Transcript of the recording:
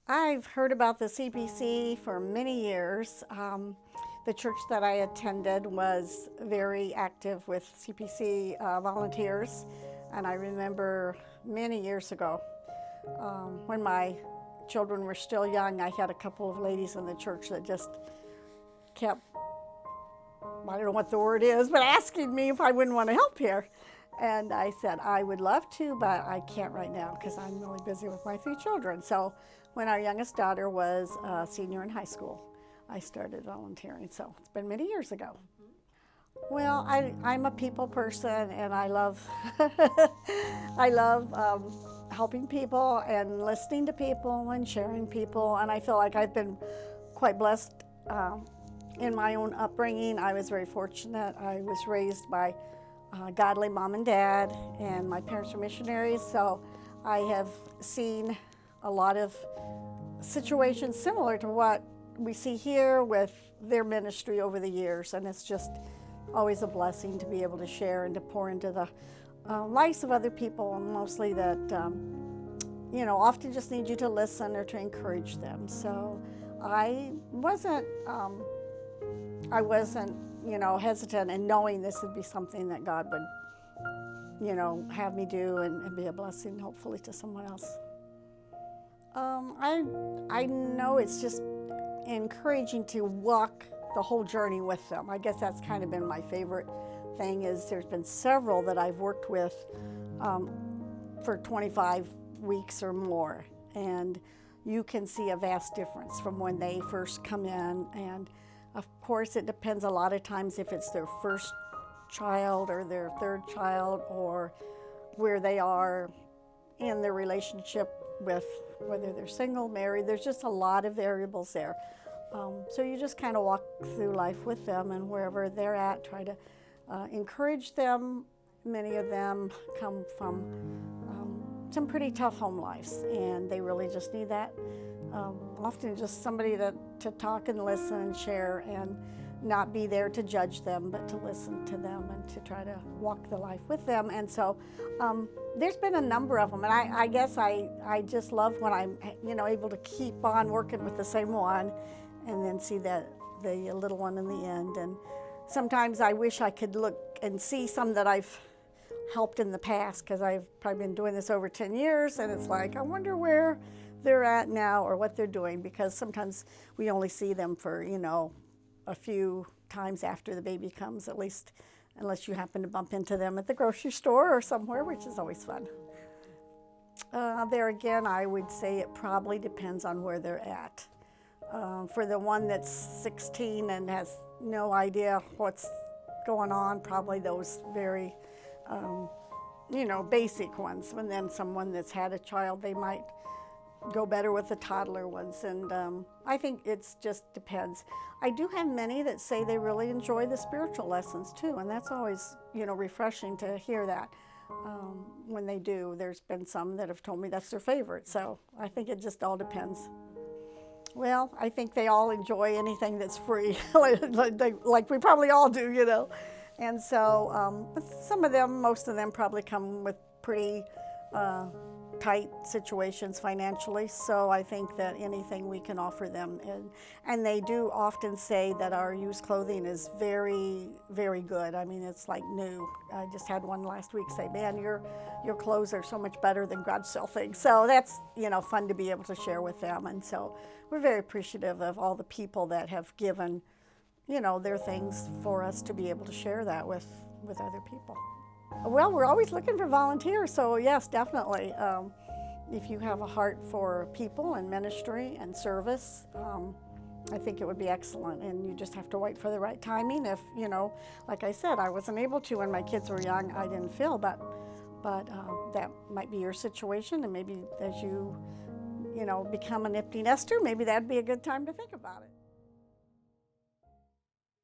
I've heard about the CPC for many years. The church that I attended was very active with CPC volunteers, and I remember many years ago when my children were still young, I had a couple of ladies in the church that just kept, I don't know what the word is, but asking me if I wouldn't want to help here. And I said, I would love to, but I can't right now because I'm really busy with my three children. So when our youngest daughter was a senior in high school, I started volunteering. So it's been many years ago. Well, I'm a people person, and I love I love helping people and listening to people and sharing people. And I feel like I've been quite blessed in my own upbringing. I was very fortunate. I was raised by godly mom and dad, and my parents were missionaries, so I have seen a lot of situations similar to what we see here with their ministry over the years, and it's just always a blessing to be able to share and to pour into the lives of other people, and mostly that often just need you to listen or to encourage them. So I wasn't hesitant in knowing this would be something that God would, have me do and be a blessing, hopefully, to someone else. I know it's just encouraging to walk the whole journey with them. I guess that's kind of been my favorite thing. Is there's been several that I've worked with for 25 weeks or more, and you can see a vast difference from when they first come in. And of course, it depends a lot of times if it's their first child or their third child, or where they are in their relationship with whether they're single, married. There's just a lot of variables there. So you just kind of walk through life with them, and wherever they're at, try to encourage them. Many of them come from some pretty tough home lives, and they really just need that. Often just somebody to talk and listen and share, and not be there to judge them, but to listen to them and to try to walk the life with them. And so there's been a number of them, and I guess I just love when I'm able to keep on working with the same one and then see the little one in the end. And sometimes I wish I could look and see some that I've helped in the past, because I've probably been doing this over 10 years, and it's like, I wonder where they're at now or what they're doing, because sometimes we only see them for a few times after the baby comes, at least unless you happen to bump into them at the grocery store or somewhere, which is always fun. There again, I would say it probably depends on where they're at. For the one that's 16 and has no idea what's going on, probably those very basic ones. And then someone that's had a child, they might go better with the toddler ones. And I think it just depends. I do have many that say they really enjoy the spiritual lessons too, and that's always refreshing to hear that when they do. There's been some that have told me that's their favorite, so I think it just all depends. Well, I think they all enjoy anything that's free, like we probably all do, And so most of them probably come with pretty tight situations financially, so I think that anything we can offer them, and they do often say that our used clothing is very, very good. I mean, it's like new. I just had one last week say, man, your clothes are so much better than garage sale things. So that's fun to be able to share with them, and so we're very appreciative of all the people that have given their things for us to be able to share that with other people. Well, we're always looking for volunteers, so yes, definitely. If you have a heart for people and ministry and service, I think it would be excellent, and you just have to wait for the right timing. If, like I said, I wasn't able to when my kids were young, I didn't feel, but that might be your situation, and maybe as you, become an empty nester, maybe that'd be a good time to think about it.